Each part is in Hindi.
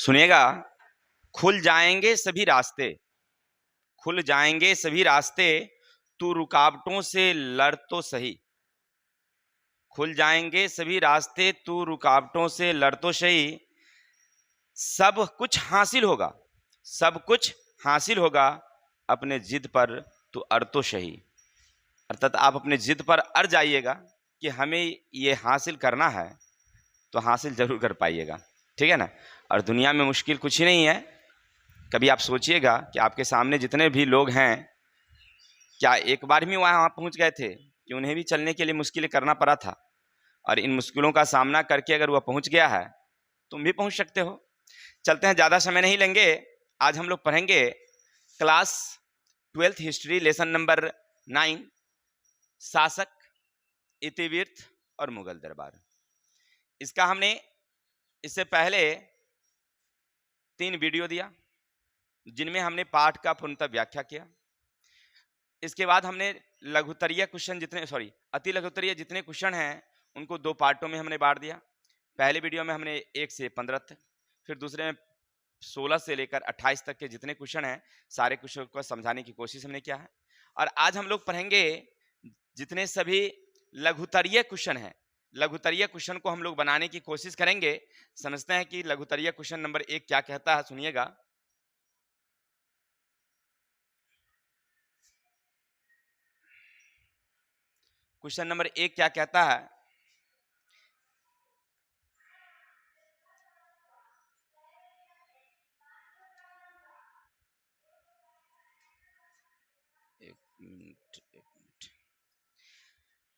सुनिएगा। खुल जाएंगे सभी रास्ते, खुल जाएंगे सभी रास्ते, तू रुकावटों से लड़ तो सही। खुल जाएंगे सभी रास्ते, तू रुकावटों से लड़ तो सही। सब कुछ हासिल होगा, सब कुछ हासिल होगा, अपने जिद पर तू अड़ तो सही। अर्थात आप अपने जिद पर अड़ जाइएगा कि हमें ये हासिल करना है, तो हासिल जरूर कर पाइएगा। ठीक है ना। और दुनिया में मुश्किल कुछ ही नहीं है। कभी आप सोचिएगा कि आपके सामने जितने भी लोग हैं, क्या एक बार भी वहाँ पहुँच गए थे कि उन्हें भी चलने के लिए मुश्किलें करना पड़ा था। और इन मुश्किलों का सामना करके अगर वह पहुँच गया है, तुम भी पहुँच सकते हो। चलते हैं, ज़्यादा समय नहीं लेंगे। आज हम लोग पढ़ेंगे class 12th history, lesson number 9, शासक, इतिवृत्त और मुगल दरबार। इसका हमने इससे पहले 3 वीडियो दिया, जिनमें हमने पाठ का पूर्णतः व्याख्या किया। इसके बाद हमने लघुत्तरीय क्वेश्चन अति लघुत्तरीय जितने क्वेश्चन हैं उनको 2 पार्टों में हमने बांट दिया। पहले वीडियो में हमने 1 से 15 तक, फिर दूसरे में 16 से लेकर 28 तक के जितने क्वेश्चन हैं सारे क्वेश्चन को समझाने की कोशिश हमने किया है। और आज हम लोग पढ़ेंगे जितने सभी लघुत्तरीय क्वेश्चन हैं, लघुत्तरीय क्वेश्चन को हम लोग बनाने की कोशिश करेंगे। समझते हैं कि लघुत्तरीय क्वेश्चन नंबर 1 क्या कहता है, सुनिएगा। क्वेश्चन नंबर 1 क्या कहता है?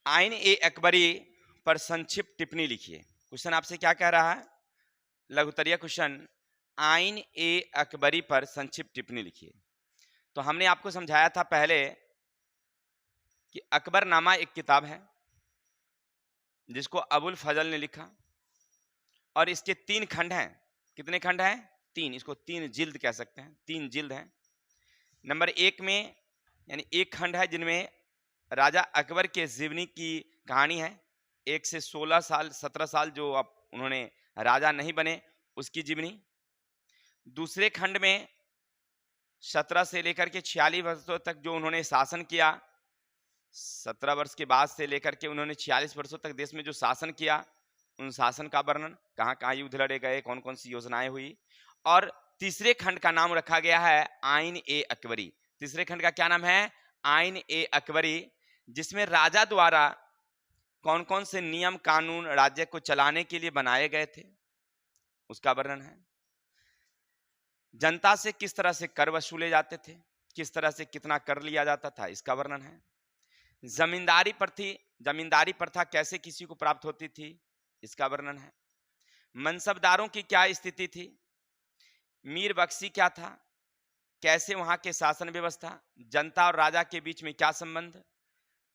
आइन ए अकबरी पर संक्षिप्त टिप्पणी लिखिए। क्वेश्चन आपसे क्या कह रहा है? लघुत्तरीय क्वेश्चन, आइन ए अकबरी पर संक्षिप्त टिप्पणी लिखिए। तो हमने आपको समझाया था पहले कि अकबरनामा एक किताब है जिसको अबुल फजल ने लिखा, और इसके 3 खंड हैं। कितने खंड हैं? 3। इसको 3 जिल्द कह सकते हैं, 3 जिल्द हैं। नंबर 1 में यानी एक खंड है जिनमें राजा अकबर के जीवनी की कहानी है। 1 से 16 साल 17 साल जो अब उन्होंने राजा नहीं बने उसकी जीवनी। दूसरे खंड में 17 से लेकर के 46 वर्षों तक जो उन्होंने शासन किया, 17 वर्ष के बाद से लेकर के उन्होंने 46 वर्षों तक देश में जो शासन किया, उन शासन का वर्णन, कहाँ कहाँ युद्ध लड़े गए, कौन कौन सी योजनाएं हुई। और तीसरे खंड का नाम रखा गया है आइन ए अकबरी। तीसरे खंड का क्या नाम है? आइन ए अकबरी, जिसमें राजा द्वारा कौन कौन से नियम कानून राज्य को चलाने के लिए बनाए गए थे उसका वर्णन है। जनता से किस तरह से कर वसूले जाते थे, किस तरह से कितना कर लिया जाता था, इसका वर्णन है। जमींदारी प्रथा कैसे किसी को प्राप्त होती थी, इसका वर्णन है। मनसबदारों की क्या स्थिति थी, मीर बख्शी क्या था, कैसे वहां के शासन व्यवस्था, जनता और राजा के बीच में क्या संबंध,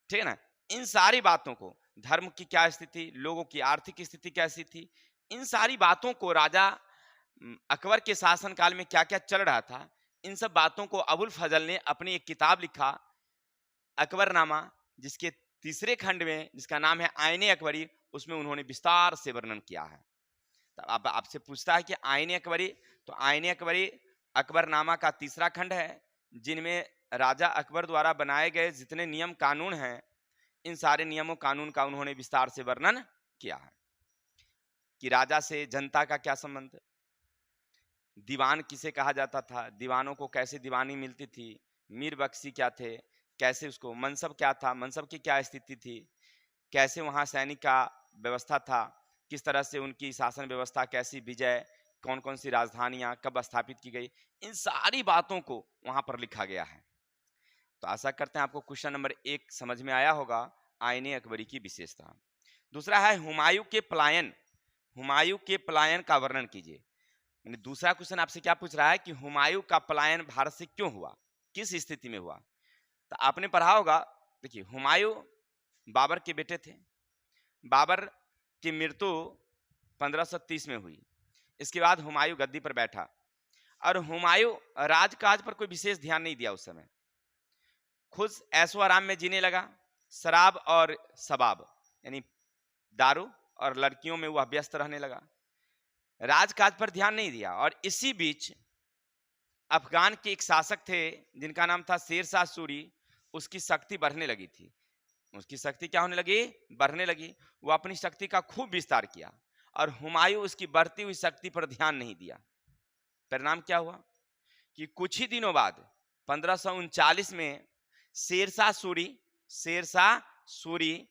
ठीक है ना। इन सारी बातों को, धर्म की क्या स्थिति, लोगों की आर्थिक स्थिति कैसी थी, इन सारी बातों को, राजा अकबर के शासन काल में क्या क्या चल रहा था, इन सब बातों को अबुल फजल ने अपनी एक किताब लिखा अकबरनामा, जिसके तीसरे खंड में, जिसका नाम है आईने अकबरी, उसमें उन्होंने विस्तार से वर्णन किया है। तो अब आपसे पूछता है कि आईने अकबरी, तो आईने अकबरी अकबरनामा का तीसरा खंड है, जिनमें राजा अकबर द्वारा बनाए गए जितने नियम कानून हैं, इन सारे नियमों कानून का उन्होंने विस्तार से वर्णन किया है कि राजा से जनता का क्या संबंध, दीवान किसे कहा जाता था, दीवानों को कैसे दीवानी मिलती थी, मीर बख्शी क्या थे, कैसे उसको, मनसब क्या था, मनसब की क्या स्थिति थी, कैसे वहां सैनिक का व्यवस्था था, किस तरह से उनकी शासन व्यवस्था कैसी, विजय, कौन कौन सी राजधानियां कब स्थापित की गई, इन सारी बातों को वहां पर लिखा गया है। तो आशा करते हैं आपको क्वेश्चन नंबर 1 समझ में आया होगा, आईने अकबरी की विशेषता। दूसरा है हुमायूं के पलायन। हुमायूं के पलायन का वर्णन कीजिए। यानी दूसरा क्वेश्चन आपसे क्या पूछ रहा है कि हुमायूं का पलायन भारत से क्यों हुआ, किस स्थिति में हुआ। तो आपने पढ़ा होगा, देखिए हुमायूं बाबर के बेटे थे। बाबर की मृत्यु 1530 में हुई। इसके बाद हुमायूं गद्दी पर बैठा, और हुमायूं राजकाज पर कोई विशेष ध्यान नहीं दिया उस समय, खुद ऐशो आराम में जीने लगा। शराब और शबाब यानी दारू और लड़कियों में वह व्यस्त रहने लगा। राजकाज पर ध्यान नहीं दिया। और इसी बीच अफगान के एक शासक थे जिनका नाम था शेरशाह सूरी, उसकी शक्ति बढ़ने लगी थी। उसकी शक्ति क्या होने लगी? बढ़ने लगी। वो अपनी शक्ति का खूब विस्तार किया और हुमायूं उसकी बढ़ती हुई शक्ति पर ध्यान नहीं दिया। परिणाम क्या हुआ कि कुछ ही दिनों बाद 1539 में शेरशाह सूरी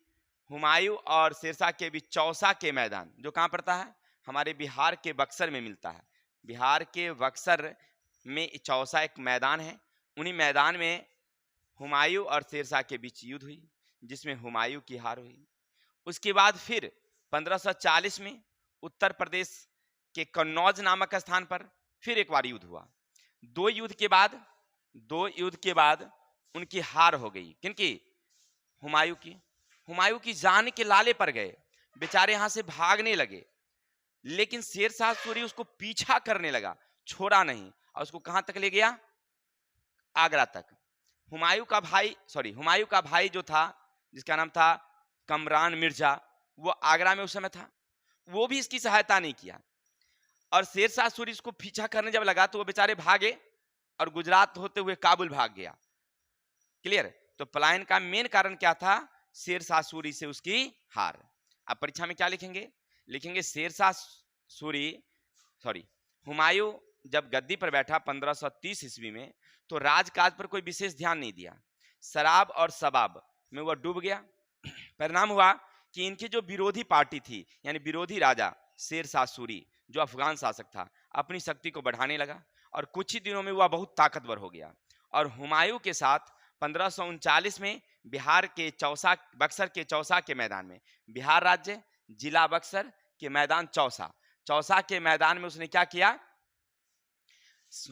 हुमायूं और शेरशाह के बीच चौसा के मैदान, जो कहाँ पड़ता है? हमारे बिहार के बक्सर में मिलता है। बिहार के बक्सर में चौसा एक मैदान है। उन्हीं मैदान में हुमायूं और शेरशाह के बीच युद्ध हुई, जिसमें हुमायूं की हार हुई। उसके बाद फिर 1540 में उत्तर प्रदेश के कन्नौज नामक स्थान पर फिर एक बार युद्ध हुआ। दो युद्ध के बाद उनकी हार हो गई। किनकी? हुमायूं की जान के लाले पर गए, बेचारे यहां से भागने लगे। लेकिन शेरशाह सूरी उसको पीछा करने लगा, छोड़ा नहीं और उसको कहां तक ले गया? आगरा तक। हुमायूं का भाई जो था, जिसका नाम था कमरान मिर्जा, वो आगरा में उस समय था, वो भी इसकी सहायता नहीं किया। और शेरशाह सूरी इसको पीछा करने जब लगा तो वो बेचारे भागे और गुजरात होते हुए काबुल भाग गया। क्लियर? तो पलायन का मेन कारण क्या था? शेरशाह सूरी से उसकी हार। अब परीक्षा में क्या लिखेंगे? हुमायूं जब गद्दी पर बैठा 1530 ईस्वी में, तो राजकाज पर कोई विशेष ध्यान नहीं दिया। शराब और शबाब में वह डूब गया। परिणाम हुआ कि इनकी जो विरोधी पार्टी थी, यानी विरोधी राजा शेरशाह सूरी, जो अफगान शासक था, अपनी शक्ति को बढ़ाने लगा और कुछ ही दिनों में वह बहुत ताकतवर हो गया। और हुमायूं के साथ 1539 में बक्सर के चौसा के मैदान में, बिहार राज्य जिला बक्सर के मैदान चौसा के मैदान में उसने क्या किया?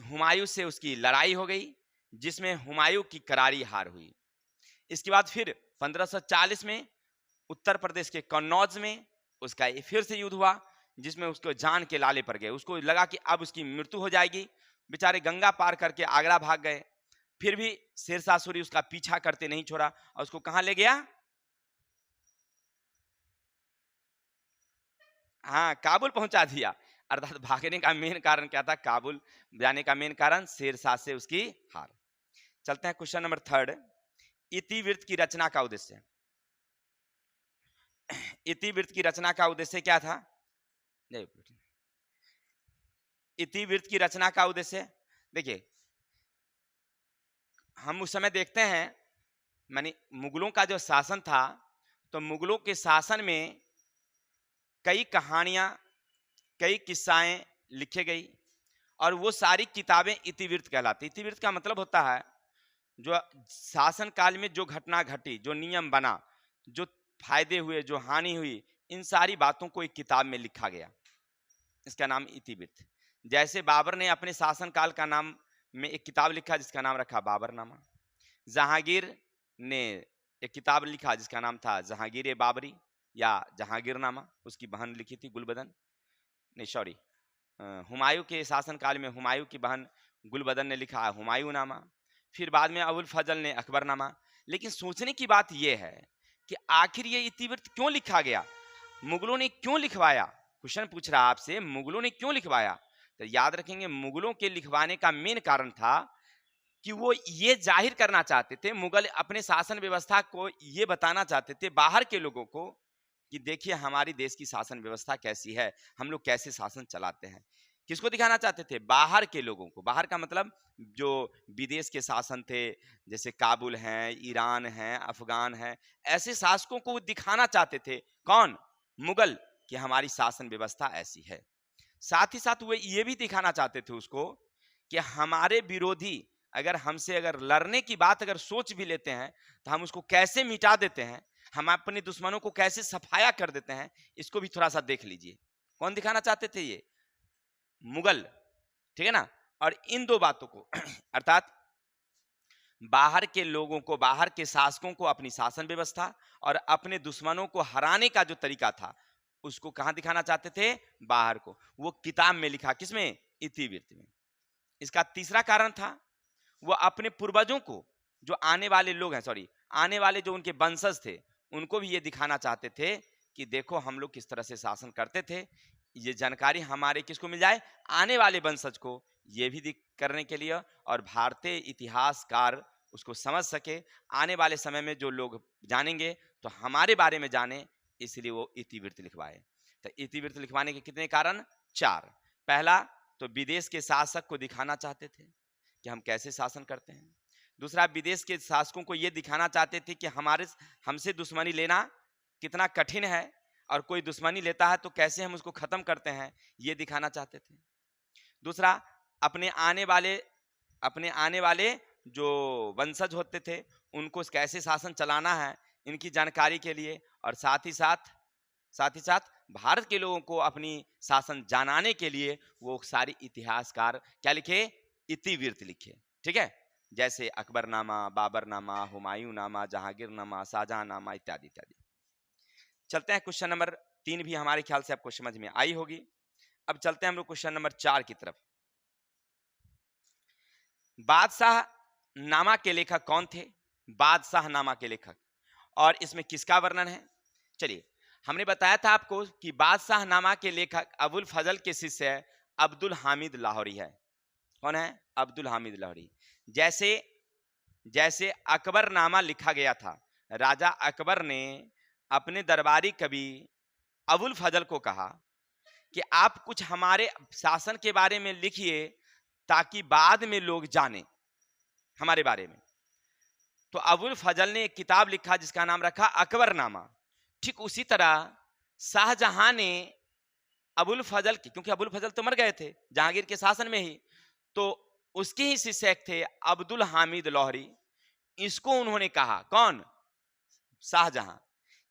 हुमायूं से उसकी लड़ाई हो गई, जिसमें हुमायूं की करारी हार हुई। इसके बाद फिर 1540 में उत्तर प्रदेश के कन्नौज में उसका फिर से युद्ध हुआ, जिसमें उसको जान के लाले पर गए। उसको लगा कि अब उसकी मृत्यु हो जाएगी, बेचारे गंगा पार करके आगरा भाग गए। फिर भी शेरशाह सूरी उसका पीछा करते नहीं छोड़ा और उसको कहां ले गया? हाँ, काबुल पहुंचा दिया। अर्थात भागने का मेन कारण क्या था? काबुल जाने का मेन कारण शेरशाह से उसकी हार। चलते हैं क्वेश्चन नंबर 3। इतिवृत्त की रचना का उद्देश्य। इतिवृत्त की रचना का उद्देश्य क्या था? इतिवृत्त की रचना का उद्देश्य देखिए, हम उस समय देखते हैं, मानी मुगलों का जो शासन था, तो मुगलों के शासन में कई कहानियां, कई किस्साएं लिखे गई और वो सारी किताबें इतिवृत्त कहलाती। इतिवृत्त का मतलब होता है जो शासन काल में जो घटना घटी, जो नियम बना, जो फायदे हुए, जो हानि हुई, इन सारी बातों को एक किताब में लिखा गया। इसका नाम इतिवृत्त। जैसे बाबर ने अपने शासन काल का नाम में एक किताब लिखा जिसका नाम रखा बाबरनामा। जहांगीर ने एक किताब लिखा जिसका नाम था जहांगीर बाबरी या जहांगीरनामा, उसकी बहन लिखी थी गुलबदन, नहीं सॉरी, हुमायूं के शासनकाल में हुमायूं की बहन गुलबदन ने लिखा हुमायूं नामा। फिर बाद में अबुल फजल ने अकबरनामा। लेकिन सोचने की बात यह है कि आखिर ये इतिवृत्त क्यों लिखा गया? मुगलों ने क्यों लिखवाया? क्वेश्चन पूछ रहा आपसे, मुगलों ने क्यों लिखवाया? तो याद रखेंगे, मुगलों के लिखवाने का मेन कारण था कि वो ये जाहिर करना चाहते थे, मुगल अपने शासन व्यवस्था को ये बताना चाहते थे बाहर के लोगों को कि देखिए हमारी देश की शासन व्यवस्था कैसी है, हम लोग कैसे शासन चलाते हैं। किसको दिखाना चाहते थे? बाहर के लोगों को। बाहर का मतलब जो विदेश के शासन थे, जैसे काबुल हैं, ईरान हैं, अफगान हैं, ऐसे शासकों को दिखाना चाहते थे। कौन? मुगल, कि हमारी शासन व्यवस्था ऐसी है। साथ ही साथ वो ये भी दिखाना चाहते थे उसको कि हमारे विरोधी अगर लड़ने की बात अगर सोच भी लेते हैं तो हम उसको कैसे मिटा देते हैं, हम अपने दुश्मनों को कैसे सफाया कर देते हैं, इसको भी थोड़ा सा देख लीजिए। कौन दिखाना चाहते थे? ये मुगल, ठीक है ना। और इन दो बातों को अर्थात बाहर के लोगों को, बाहर के शासकों को अपनी शासन व्यवस्था और अपने दुश्मनों को हराने का जो तरीका था उसको कहां दिखाना चाहते थे? बाहर को। वो किताब में लिखा, किसमें? इतिवृत्त में। इसका तीसरा कारण था वो अपने पूर्वजों को, जो आने वाले लोग हैं, आने वाले जो उनके वंशज थे, उनको भी ये दिखाना चाहते थे कि देखो हम लोग किस तरह से शासन करते थे, ये जानकारी हमारे किसको मिल जाए, आने वाले वंशज को, ये भी करने के लिए, और भारतीय इतिहासकार उसको समझ सके, आने वाले समय में जो लोग जानेंगे तो हमारे बारे में जाने, इसलिए वो इतिवृत्त लिखवाए। तो इतिवृत्त लिखवाने के कितने कारण, 4। पहला तो विदेश के शासक को दिखाना चाहते थे कि हम कैसे शासन करते हैं। दूसरा, विदेश के शासकों को ये दिखाना चाहते थे कि हमसे दुश्मनी लेना कितना कठिन है, और कोई दुश्मनी लेता है तो कैसे हम उसको खत्म करते हैं, ये दिखाना चाहते थे। दूसरा, अपने आने वाले जो वंशज होते थे उनको कैसे शासन चलाना है, इनकी जानकारी के लिए, और साथ ही साथ भारत के लोगों को अपनी शासन जनाने के लिए वो सारी इतिहासकार क्या लिखे, इतिवृत्त लिखे। ठीक है, जैसे अकबरनामा, बाबरनामा, हुमायूंनामा, जहांगीरनामा, शाहजहांनामा इत्यादि इत्यादि। चलते हैं क्वेश्चन नंबर 3 भी हमारे ख्याल से आपको समझ में आई होगी। अब चलते हैं हम लोग क्वेश्चन नंबर 4 की तरफ। बादशाह नामा के लेखक कौन थे, बादशाह नामा के लेखक, और इसमें किसका वर्णन है। चलिए, हमने बताया था आपको कि बादशाह नामा के लेखक अबुल फजल के शिष्य अब्दुल हामिद लाहौरी है। कौन है, अब्दुल हामिद लाहौरी। जैसे अकबरनामा लिखा गया था, राजा अकबर ने अपने दरबारी कवि अबुल फजल को कहा कि आप कुछ हमारे शासन के बारे में लिखिए ताकि बाद में लोग जाने हमारे बारे में। तो अबुल फजल ने एक किताब लिखा जिसका नाम रखा अकबरनामा। ठीक उसी तरह शाहजहां ने अबुल फजल की, क्योंकि अबुल फजल तो मर गए थे जहांगीर के शासन में ही, तो उसके ही शिष्य थे अब्दुल हामिद लाहौरी। इसको उन्होंने कहा, कौन, शाहजहां,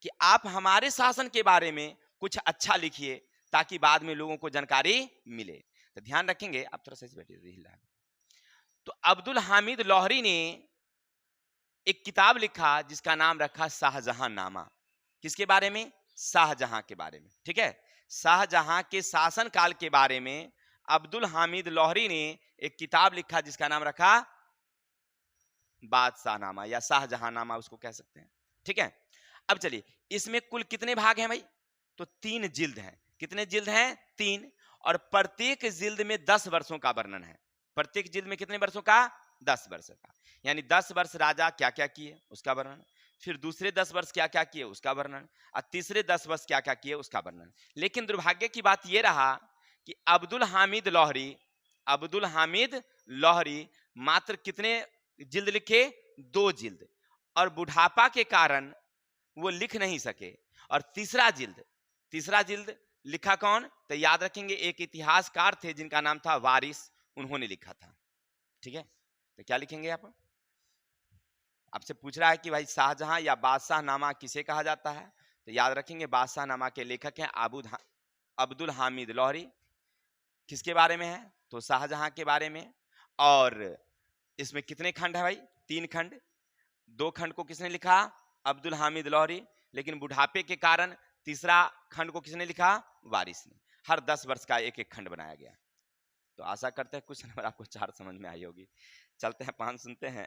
कि आप हमारे शासन के बारे में कुछ अच्छा लिखिए ताकि बाद में लोगों को जानकारी मिले। तो ध्यान रखेंगे, आप थोड़ा सा बैठिए। तो अब्दुल हामिद लाहौरी ने एक किताब लिखा जिसका नाम रखा शाहजहां नामा। किसके बारे में, शाहजहां के बारे में। ठीक है, शाहजहां के शासन काल के बारे में अब्दुल हामिद लाहौरी ने एक किताब लिखा जिसका नाम रखा बादशाह नामा या शाहजहां नामा उसको कह सकते हैं। ठीक है, अब चलिए, इसमें कुल कितने भाग हैं भाई, तो 3 जिल्द हैं। कितने जिल्द हैं, 3, और प्रत्येक जिल्द में 10 वर्षों का वर्णन है। प्रत्येक जिल्द में कितने वर्षों का, 10 वर्ष का, यानी 10 वर्ष राजा क्या क्या किए उसका वर्णन, फिर दूसरे 10 वर्ष क्या क्या किए उसका वर्णन, और तीसरे 10 वर्ष क्या क्या किए उसका वर्णन। लेकिन दुर्भाग्य की बात यह रहा कि अब्दुल हामिद लाहौरी मात्र कितने जिल्द लिखे, 2 जिल्द, और बुढ़ापा के कारण वो लिख नहीं सके। और तीसरा जिल्द लिखा कौन, तो याद रखेंगे एक इतिहासकार थे जिनका नाम था वारिस, उन्होंने लिखा था। ठीक है, तो क्या लिखेंगे आप, आपसे पूछ रहा है कि भाई शाहजहां या बादशाह नामा किसे कहा जाता है, तो याद रखेंगे बादशाह नामा के लेखक हैं अब्दुल हामिद लाहौरी। किसके बारे में है, तो शाहजहां के बारे में। और इसमें कितने खंड है भाई, 3 खंड। 2 खंड को किसने लिखा, अब्दुल हामिद लाहौरी, लेकिन बुढ़ापे के कारण तीसरा खंड को किसने लिखा, वारिस ने। हर 10 वर्ष का एक एक खंड बनाया गया। तो आशा करते हैं कुछ नंबर आपको 4 समझ में आई होगी। चलते हैं 5 सुनते हैं।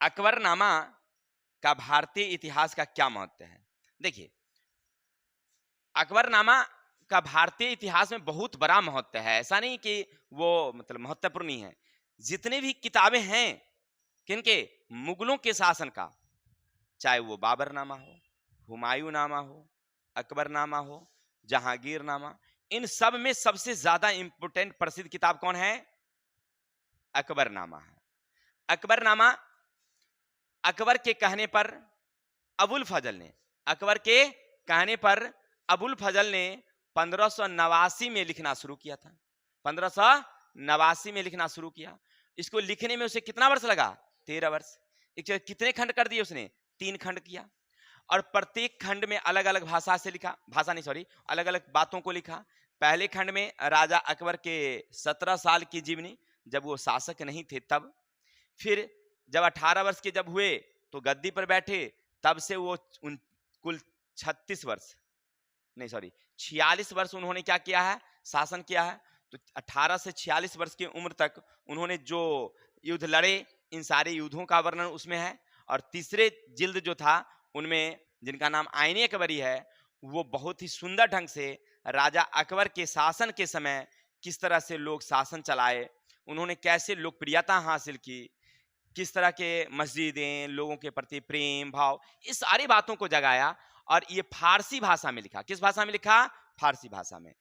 अकबरनामा का भारतीय इतिहास का क्या महत्व है। देखिए, अकबरनामा का भारतीय इतिहास में बहुत बड़ा महत्व है। ऐसा नहीं कि वो मतलब महत्वपूर्ण नहीं है। जितने भी किताबें हैं किनके, मुगलों के शासन का, चाहे वो बाबरनामा हो, हुमायूंनामा हो, अकबरनामा हो, जहांगीरनामा, इन सब में सबसे ज्यादा इंपोर्टेंट प्रसिद्ध किताब कौन है, अकबरनामा है। अकबरनामा अकबर के कहने पर अबुल फजल ने 1589 में लिखना शुरू किया था। 1589 में लिखना शुरू किया। इसको लिखने में उसे कितना वर्ष लगा, 13 वर्ष। कितने खंड कर दिए उसने, 3 खंड किया। और प्रत्येक खंड में अलग अलग अलग अलग बातों को लिखा। पहले खंड में राजा अकबर के 17 साल की जीवनी, जब वो शासक नहीं थे तब। फिर जब 18 वर्ष के जब हुए तो गद्दी पर बैठे, तब से वो कुल 46 वर्ष उन्होंने क्या किया है, शासन किया है। तो 18 से 46 वर्ष की उम्र तक उन्होंने जो युद्ध लड़े, इन सारे युद्धों का वर्णन उसमें है। और तीसरे जिल्द जो था उनमें, जिनका नाम आईने अकबरी है, वो बहुत ही सुंदर ढंग से राजा अकबर के शासन के समय किस तरह से लोग शासन चलाए, उन्होंने कैसे लोकप्रियता हासिल की, किस तरह के मस्जिदें, लोगों के प्रति प्रेम भाव, ये सारी बातों को जगाया। और ये फारसी भाषा में लिखा। किस भाषा में लिखा? फारसी भाषा में।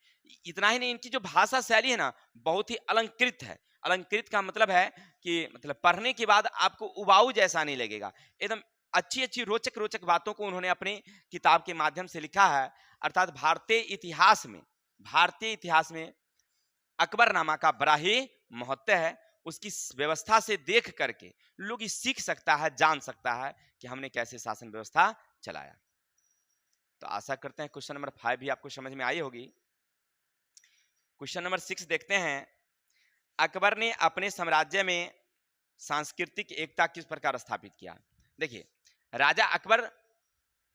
इतना ही नहीं, इनकी जो भाषा शैली है ना, बहुत ही अलंकृत है। अलंकृत का मतलब है कि मतलब पढ़ने के बाद आपको उबाऊ जैसा नहीं लगेगा, एकदम अच्छी अच्छी रोचक रोचक बातों को उन्होंने अपनी किताब के माध्यम से लिखा है। अर्थात भारतीय इतिहास में अकबरनामा का बड़ा ही महत्व है। उसकी व्यवस्था से देख करके लोग ये सीख सकता है, जान सकता है कि हमने कैसे शासन व्यवस्था चलाया। तो आशा करते हैं क्वेश्चन नंबर 5 भी आपको समझ में आई होगी। क्वेश्चन नंबर 6 देखते हैं। अकबर ने अपने साम्राज्य में सांस्कृतिक एकता किस प्रकार स्थापित किया? देखिए, राजा अकबर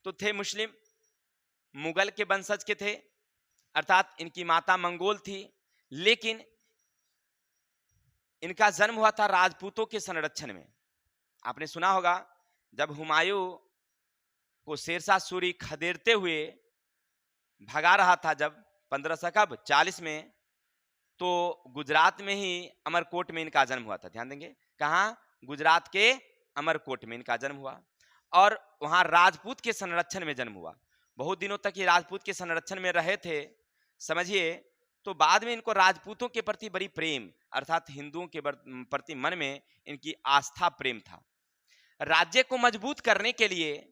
तो थे मुस्लिम, मुगल के वंशज के थे, अर्थात इनकी माता मंगोल थी, लेकिन इनका जन्म हुआ था राजपूतों के संरक्षण में। आपने सुना होगा, जब हुमायूं को शेरशाह सूरी खदेड़ते हुए भगा रहा था, जब 1540 में, तो गुजरात में ही अमरकोट में इनका जन्म हुआ था। ध्यान देंगे, कहाँ? गुजरात के अमरकोट में इनका जन्म हुआ, और वहां राजपूत के संरक्षण में जन्म हुआ। बहुत दिनों तक ये राजपूत के संरक्षण में रहे थे, समझिए। तो बाद में इनको राजपूतों के प्रति बड़ी प्रेम, अर्थात हिंदुओं के प्रति मन में इनकी आस्था प्रेम था। राज्य को मजबूत करने के लिए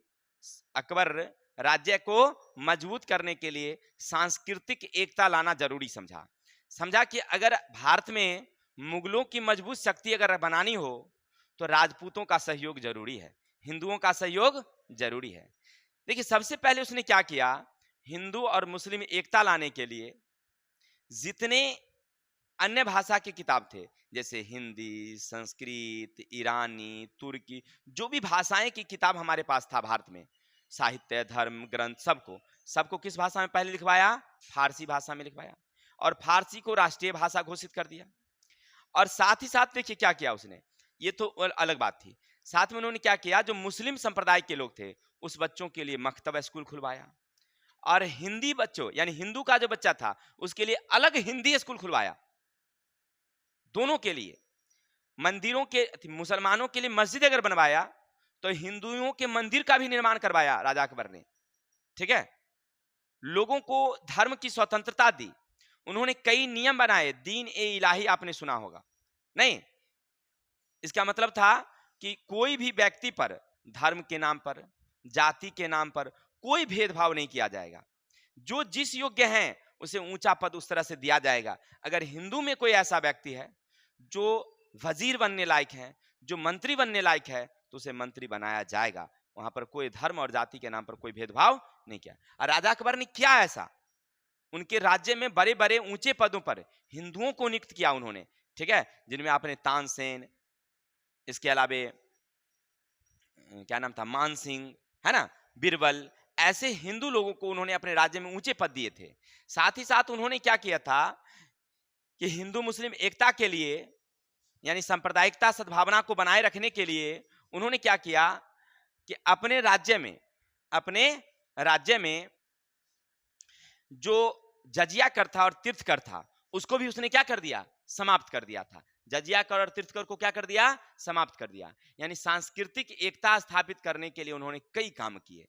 अकबर राज्य को मजबूत करने के लिए सांस्कृतिक एकता लाना जरूरी समझा कि अगर भारत में मुगलों की मजबूत शक्ति अगर बनानी हो तो राजपूतों का सहयोग जरूरी है, हिंदुओं का सहयोग जरूरी है। देखिए, सबसे पहले उसने क्या किया, हिंदू और मुस्लिम एकता लाने के लिए जितने अन्य भाषा के किताब थे, जैसे हिंदी, संस्कृत, ईरानी, तुर्की, जो भी भाषाएं की किताब हमारे पास था भारत में, साहित्य, धर्म ग्रंथ, सबको किस भाषा में पहले लिखवाया? फारसी भाषा में लिखवाया, और फारसी को राष्ट्रीय भाषा घोषित कर दिया। और साथ ही साथ देखिए क्या किया उसने, ये तो अलग बात थी। साथ में उन्होंने क्या किया, जो मुस्लिम संप्रदाय के लोग थे उस बच्चों के लिए मकतब स्कूल खुलवाया, और हिंदी बच्चों यानी हिंदू का जो बच्चा था उसके लिए अलग हिंदी स्कूल खुलवाया। दोनों के लिए मंदिरों के, मुसलमानों के लिए मस्जिद अगर बनवाया तो हिंदुओं के मंदिर का भी निर्माण करवाया राजा अकबर ने। ठीक है, लोगों को धर्म की स्वतंत्रता दी। उन्होंने कई नियम बनाए, दीन ए इलाही आपने सुना होगा नहीं? इसका मतलब था कि कोई भी व्यक्ति पर धर्म के नाम पर, जाति के नाम पर कोई भेदभाव नहीं किया जाएगा। जो जिस योग्य हैं उसे ऊंचा पद उस तरह से दिया जाएगा। अगर हिंदू में कोई ऐसा व्यक्ति है जो वजीर बनने लायक है, जो मंत्री बनने लायक है, तो उसे मंत्री बनाया जाएगा। वहां पर कोई धर्म और जाति के नाम पर कोई भेदभाव नहीं किया। और राजा अकबर ने क्या ऐसा, उनके राज्य में बड़े बड़े ऊंचे पदों पर हिंदुओं को नियुक्त किया उन्होंने। ठीक है, जिनमें आपने तानसेन, इसके अलावे क्या नाम था, मान सिंह, है ना, बीरबल, ऐसे हिंदू लोगों को उन्होंने अपने राज्य में ऊंचे पद दिए थे। साथ ही साथ उन्होंने क्या किया था कि हिंदू मुस्लिम एकता के लिए, यानी सांप्रदायिकता सद्भावना को बनाए रखने के लिए उन्होंने क्या किया कि अपने राज्य में जो जजिया कर था और तीर्थ कर था उसको भी उसने क्या कर दिया, समाप्त कर दिया था। जजिया कर और तीर्थ कर को क्या कर दिया, समाप्त कर दिया। यानी सांस्कृतिक एकता स्थापित करने के लिए उन्होंने कई काम किए।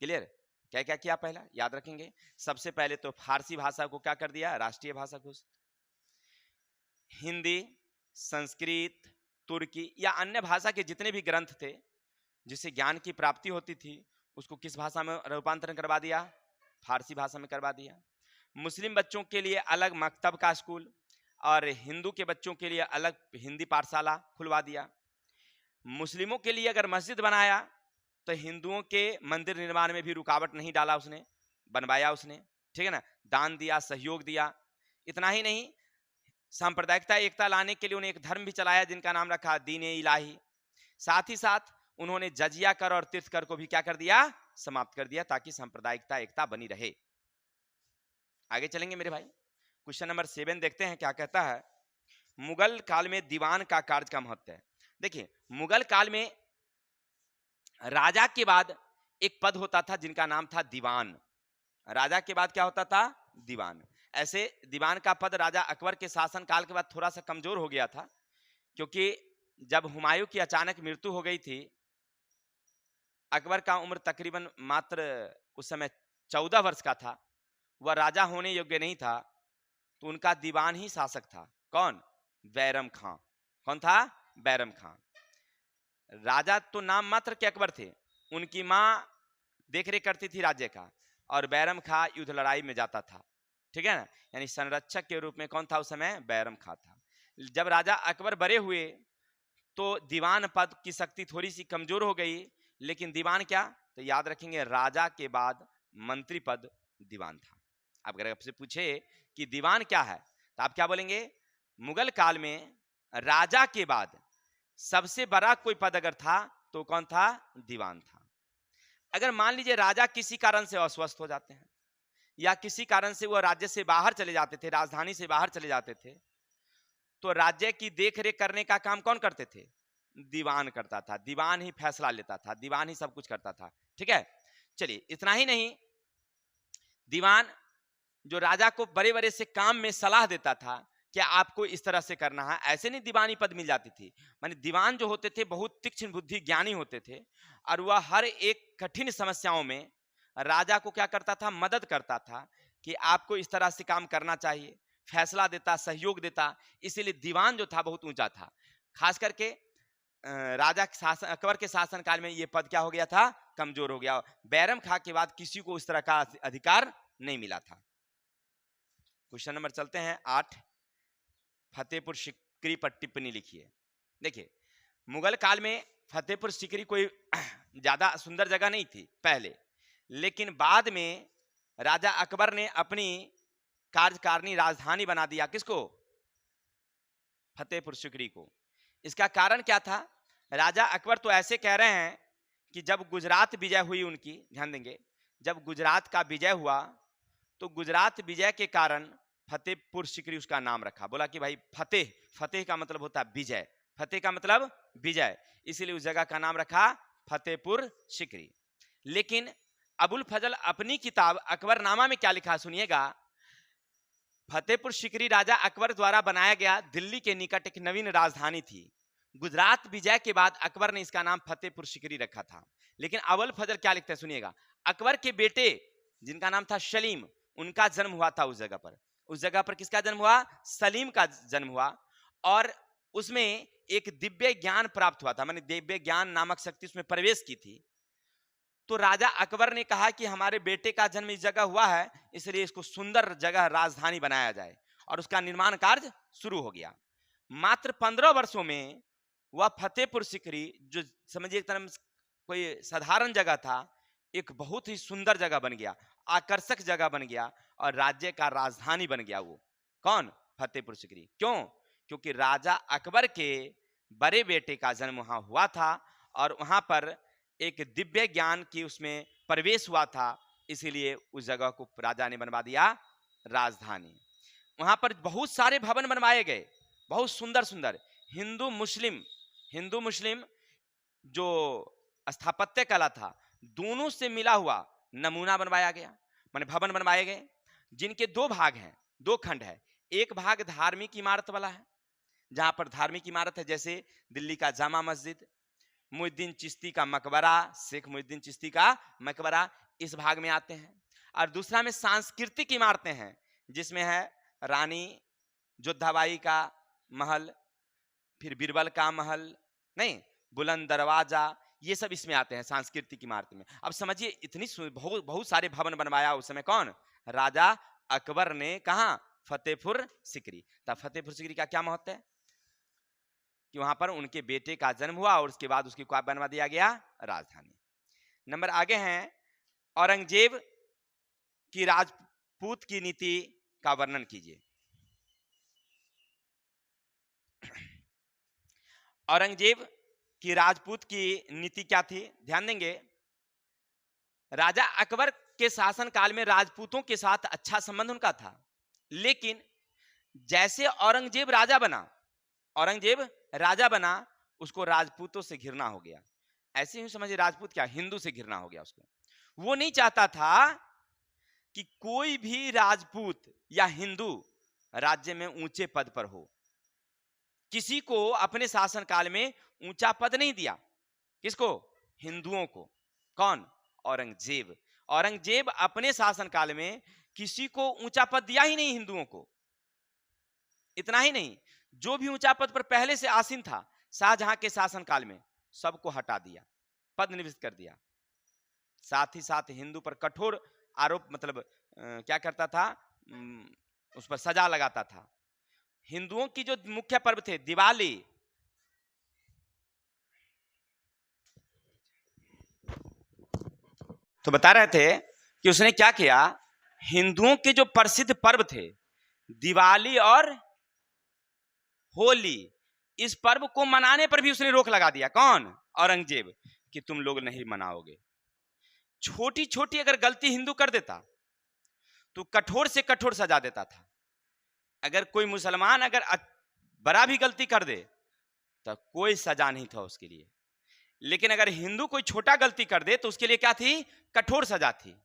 क्लियर? क्या क्या किया, पहला याद रखेंगे। सबसे पहले तो फारसी भाषा को क्या कर दिया, राष्ट्रीय भाषा घोषित। हिंदी, संस्कृत, तुर्की या अन्य भाषा के जितने भी ग्रंथ थे जिससे ज्ञान की प्राप्ति होती थी उसको किस भाषा में रूपांतरण करवा दिया, फारसी भाषा में करवा दिया। मुस्लिम बच्चों के लिए अलग मकतब का स्कूल और हिंदू के बच्चों के लिए अलग हिंदी पाठशाला खुलवा दिया। मुस्लिमों के लिए अगर मस्जिद बनाया तो हिंदुओं के मंदिर निर्माण में भी रुकावट नहीं डाला उसने, बनवाया उसने। ठीक है ना, दान दिया, सहयोग दिया। इतना ही नहीं, सांप्रदायिकता एकता लाने के लिए उन्हें एक धर्म भी चलाया जिनका नाम रखा दीन ए इलाही। साथ ही साथ उन्होंने जजिया कर और तीर्थ कर को भी क्या कर दिया, समाप्त कर दिया, ताकि सांप्रदायिकता एकता बनी रहे। आगे चलेंगे मेरे भाई, क्वेश्चन नंबर 7 देखते हैं क्या कहता है। मुगल काल में दीवान का कार्य का महत्व है। देखिए, मुगल काल में राजा के बाद एक पद होता था जिनका नाम था दीवान। राजा के बाद क्या होता था? दीवान। ऐसे दीवान का पद राजा अकबर के शासन काल के बाद थोड़ा सा कमजोर हो गया था, क्योंकि जब हुमायूं की अचानक मृत्यु हो गई थी, अकबर का उम्र तकरीबन मात्र उस समय 14 वर्ष का था, वह राजा होने योग्य नहीं था, तो उनका दीवान ही शासक था। कौन? बैरम खां। कौन था? बैरम खां। राजा तो नाम मात्र के अकबर थे, उनकी माँ देखरेख करती थी राज्य का, और बैरम खां युद्ध लड़ाई में जाता था, ठीक है ना, यानी संरक्षक के रूप में कौन था उस समय? बैरम खां था। जब राजा अकबर बड़े हुए तो दीवान पद की शक्ति थोड़ी सी कमजोर हो गई, लेकिन दीवान क्या? तो याद रखेंगे, राजा के बाद मंत्री पद दीवान था। अब अगर आपसे पूछे कि दीवान क्या है, तो आप क्या बोलेंगे? मुगल काल में राजा के बाद सबसे बड़ा कोई पद अगर था तो कौन था? दीवान था। अगर मान लीजिए राजा किसी कारण से अस्वस्थ हो जाते हैं, या किसी कारण से वह राज्य से बाहर चले जाते थे, राजधानी से बाहर चले जाते थे, तो राज्य की देखरेख करने का काम कौन करते थे? दीवान करता था। दीवान ही फैसला लेता था, दीवान ही सब कुछ करता था, ठीक है। चलिए, इतना ही नहीं, दीवान जो राजा को बड़े बड़े से काम में सलाह देता था कि आपको इस तरह से करना है, ऐसे नहीं दीवानी पद मिल जाती थी। माने दीवान जो होते थे बहुत तीक्ष्ण बुद्धि ज्ञानी होते थे, और वह हर एक कठिन समस्याओं में राजा को क्या करता था? मदद करता था कि आपको इस तरह से काम करना चाहिए, फैसला देता, सहयोग देता। इसीलिए दीवान जो था बहुत ऊंचा था। खास करके राजा के शासन, अकबर के शासन काल में ये पद क्या हो गया था? कमजोर हो गया। बैरम खां के बाद किसी को उस तरह का अधिकार नहीं मिला था। क्वेश्चन नंबर चलते हैं 8। फतेहपुर सिकरी पर टिप्पणी लिखिए। देखिए, मुगल काल में फतेहपुर सिकरी कोई ज्यादा सुंदर जगह नहीं थी पहले, लेकिन बाद में राजा अकबर ने अपनी कार्यकारिणी राजधानी बना दिया। किसको? फतेहपुर सिकरी को। इसका कारण क्या था? राजा अकबर तो ऐसे कह रहे हैं कि जब गुजरात विजय हुई उनकी, ध्यान देंगे, जब गुजरात का विजय हुआ तो गुजरात विजय के कारण फतेहपुर सिकरी उसका नाम रखा। बोला कि भाई फतेह, फतेह का मतलब होता है विजय, फतेह का मतलब विजय, इसीलिए उस जगह का नाम रखा फतेहपुर सिकरी। लेकिन अबुल फजल अपनी किताब अकबरनामा में क्या लिखा, सुनिएगा। फतेहपुर सिकरी राजा अकबर द्वारा बनाया गया दिल्ली के निकट एक नवीन राजधानी थी। गुजरात विजय के बाद अकबर ने इसका नाम फतेहपुर सिकरी रखा था। लेकिन अबुल फजल क्या लिखते हैं, सुनिएगा। अकबर के बेटे जिनका नाम था सलीम, उनका जन्म हुआ था उस जगह पर। उस जगह पर किसका जन्म हुआ? सलीम का जन्म हुआ, और उसमें एक दिव्य ज्ञान प्राप्त हुआ था, माने दिव्य ज्ञान नामक शक्ति उसमें प्रवेश की थी। तो राजा अकबर ने कहा कि हमारे बेटे का जन्म इस जगह हुआ है, इसलिए इसको सुंदर जगह राजधानी बनाया जाए, और उसका निर्माण कार्य शुरू हो गया। मात्र 15 वर्षों में वह फतेहपुर सिकरी, जो समझिए एक तरह कोई साधारण जगह था, एक बहुत ही सुंदर जगह बन गया, आकर्षक जगह बन गया, और राज्य का राजधानी बन गया। वो कौन? फतेहपुर सिकरी। क्यों? क्योंकि राजा अकबर के बड़े बेटे का जन्म वहां हुआ था, और वहां पर एक दिव्य ज्ञान की उसमें प्रवेश हुआ था, इसीलिए उस जगह को राजा ने बनवा दिया राजधानी। वहां पर बहुत सारे भवन बनवाए गए, बहुत सुंदर सुंदर। हिंदू मुस्लिम जो स्थापत्य कला था, दोनों से मिला हुआ नमूना बनवाया गया, माने भवन बनवाए गए, जिनके 2 भाग हैं, 2 खंड है। एक भाग धार्मिक इमारत वाला है, जहां पर धार्मिक इमारत है, जैसे दिल्ली का जामा मस्जिद, मुहिद्दीन चिश्ती का मकबरा, शेख मुहिद्दीन चिश्ती का मकबरा इस भाग में आते हैं। और दूसरा में सांस्कृतिक इमारतें हैं, जिसमें है रानी जोधाबाई का महल, फिर बीरबल का महल, नहीं, बुलंद दरवाजा, ये सब इसमें आते हैं सांस्कृतिक इमारत में। अब समझिए, इतनी बहुत बहुत सारे भवन बनवाया उस समय कौन? राजा अकबर ने। कहा? फतेहपुर सिकरी। तब फतेहपुर सिकरी का क्या महत्व है कि वहां पर उनके बेटे का जन्म हुआ, और उसके बाद उसकी क्या बनवा दिया गया? राजधानी। नंबर आगे हैं, औरंगजेब की राजपूत की नीति का वर्णन कीजिए। औरंगजेब की राजपूत की नीति क्या थी? ध्यान देंगे, राजा अकबर के शासन काल में राजपूतों के साथ अच्छा संबंध उनका था, लेकिन जैसे औरंगजेब राजा बना, उसको राजपूतों से घृणा हो गया। ऐसे ही समझिए, राजपूत क्या? हिंदू से घृणा हो गया उसको। वो नहीं चाहता था कि कोई भी राजपूत या हिंदू राज्य में ऊंचे पद पर हो। किसी को अपने शासनकाल में ऊंचा पद नहीं दिया। किसको? हिंदुओं को। कौन? औरंगजेब। औरंगजेब अपने शासनकाल में किसी को ऊंचा पद दिया ही नहीं हिंदुओं को। इतना ही नहीं, जो भी ऊंचा पद पर पहले से आसीन था शाहजहां के शासनकाल में, सबको हटा दिया, पद निवृत्त कर दिया। साथ ही साथ हिंदू पर कठोर आरोप, मतलब क्या करता था, उस पर सजा लगाता था। हिंदुओं की जो मुख्य पर्व थे, दिवाली, तो बता रहे थे कि उसने क्या किया, हिंदुओं के जो प्रसिद्ध पर्व थे दिवाली और होली, इस पर्व को मनाने पर भी उसने रोक लगा दिया। कौन? औरंगजेब, कि तुम लोग नहीं मनाओगे। छोटी छोटी अगर गलती हिंदू कर देता तो कठोर से कठोर सजा देता था। अगर कोई मुसलमान अगर बड़ा भी गलती कर दे तो कोई सजा नहीं था उसके लिए, लेकिन अगर हिंदू कोई छोटा गलती कर दे तो उसके लिए क्या थी? कठोर सजा थी।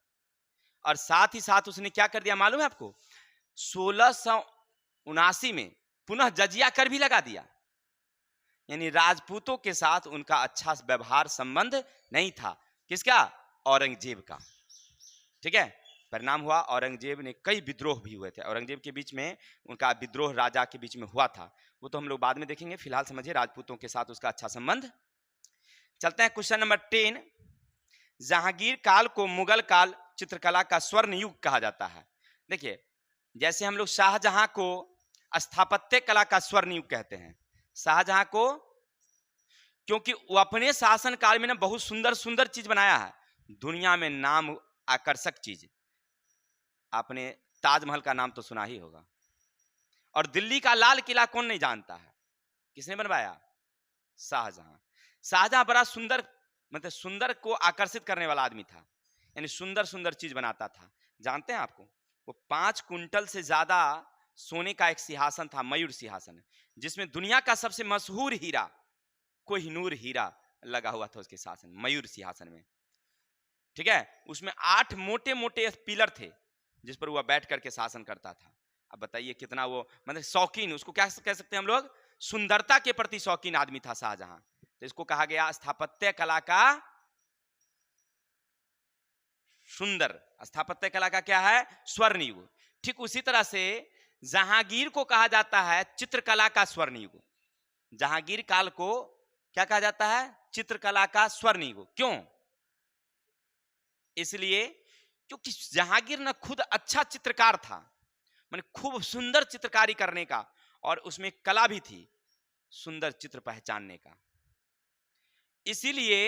और साथ ही साथ उसने क्या कर दिया मालूम है आपको? 1679 में पुनः जजिया कर भी लगा दिया। यानी राजपूतों के साथ उनका अच्छा व्यवहार संबंध नहीं था। किसका? औरंगजेब का। ठीक है, परिणाम हुआ औरंगजेब ने कई विद्रोह भी हुए थे। औरंगजेब के बीच में उनका विद्रोह राजा के बीच में हुआ था, वो तो हम लोग बाद में देखेंगे। फिलहाल समझिए राजपूतों के साथ उसका अच्छा संबंध। चलते हैं क्वेश्चन नंबर 10। जहांगीर काल को मुगल काल चित्रकला का स्वर्ण युग कहा जाता है। देखिए, जैसे हम लोग शाहजहां को स्थापत्य कला का स्वर्ण युग कहते हैं, शाहजहां को, क्योंकि वो अपने शासन काल में ना बहुत सुंदर सुंदर चीज बनाया है, दुनिया में नाम आकर्षक चीज। आपने ताजमहल का नाम तो सुना ही होगा, और दिल्ली का लाल किला कौन नहीं जानता है? किसने बनवाया? शाहजहां। शाहजहां बड़ा सुंदर, मतलब सुंदर को आकर्षित करने वाला आदमी था, यानी सुंदर सुंदर चीज बनाता था। जानते हैं आपको, वो 5 कुंटल से ज्यादा सोने का एक सिंहासन था, मयूर सिंहासन, जिसमें दुनिया का सबसे मशहूर हीरा कोहिनूर हीरा लगा हुआ था उसके शासन, मयूर सिंहासन में। ठीक है, उसमें 8 मोटे मोटे पिलर थे जिस पर वह बैठ करके शासन करता था। अब बताइए कितना वो, मतलब शौकीन, उसको क्या कह सकते हैं हम लोग, सुंदरता के प्रति शौकीन आदमी था शाहजहां। तो इसको कहा गया स्थापत्य कला का सुंदर, स्थापत्य कला का क्या है? स्वर्ण युग। ठीक उसी तरह से जहांगीर को कहा जाता है चित्रकला का स्वर्ण युग। जहांगीर काल को क्या कहा जाता है? चित्रकला का स्वर्ण युग। क्यों? इसलिए क्योंकि जहांगीर ना खुद अच्छा चित्रकार था, माने खूब सुंदर चित्रकारी करने का, और उसमें कला भी थी सुंदर चित्र पहचानने का। इसीलिए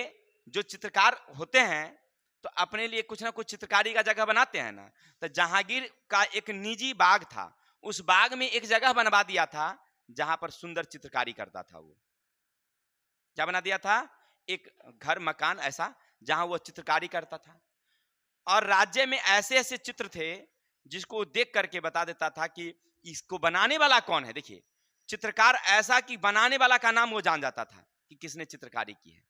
जो चित्रकार होते हैं तो अपने लिए कुछ ना कुछ चित्रकारी का जगह बनाते हैं ना। तो जहांगीर का एक निजी बाग था, उस बाग में एक जगह बनवा दिया था जहां पर सुंदर चित्रकारी करता था। वो क्या बना दिया था? एक घर मकान ऐसा जहां वो चित्रकारी करता था। और राज्य में ऐसे ऐसे चित्र थे जिसको देख करके बता देता था कि इसको बनाने वाला कौन है। देखिए, चित्रकार ऐसा कि बनाने वाला का नाम वो जान जाता था कि किसने चित्रकारी की है।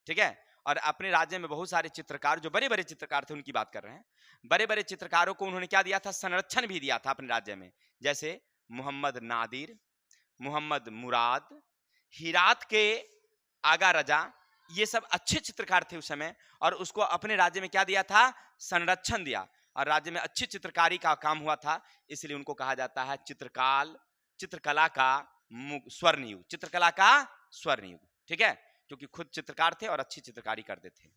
ठीक है, और अपने राज्य में बहुत सारे चित्रकार, जो बड़े बड़े चित्रकार थे उनकी बात कर रहे हैं, बड़े बड़े चित्रकारों को उन्होंने क्या दिया था? संरक्षण भी दिया था अपने राज्य में। जैसे मोहम्मद नादिर, मोहम्मद मुराद, हिरात के आगा रजा, ये सब अच्छे चित्रकार थे उस समय, और उसको अपने राज्य में क्या दिया था? संरक्षण दिया, और राज्य में अच्छी चित्रकारी का काम हुआ था। इसलिए उनको कहा जाता है चित्रकला का स्वर्ण युग, चित्रकला का स्वर्ण युग। ठीक है, क्योंकि खुद चित्रकार थे और अच्छी चित्रकारी करते थे।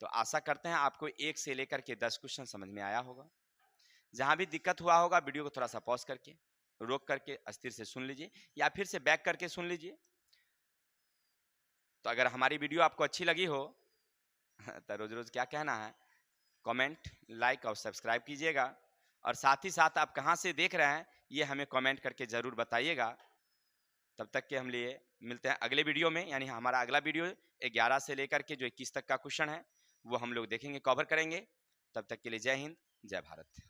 तो आशा करते हैं आपको 1 से लेकर के 10 क्वेश्चन समझ में आया होगा। जहां भी दिक्कत हुआ होगा वीडियो को थोड़ा सा पॉज करके, रोक करके अस्थिर से सुन लीजिए, या फिर से बैक करके सुन लीजिए। तो अगर हमारी वीडियो आपको अच्छी लगी हो तो रोज रोज क्या कहना है, कमेंट, लाइक और सब्सक्राइब कीजिएगा। और साथ ही साथ आप कहाँ से देख रहे हैं ये हमें कमेंट करके जरूर बताइएगा। तब तक के हम लिए मिलते हैं अगले वीडियो में, यानी हमारा अगला वीडियो 11 से लेकर के जो 21 तक का क्वेश्चन है वो हम लोग देखेंगे, कवर करेंगे। तब तक के लिए जय हिंद, जय भारत।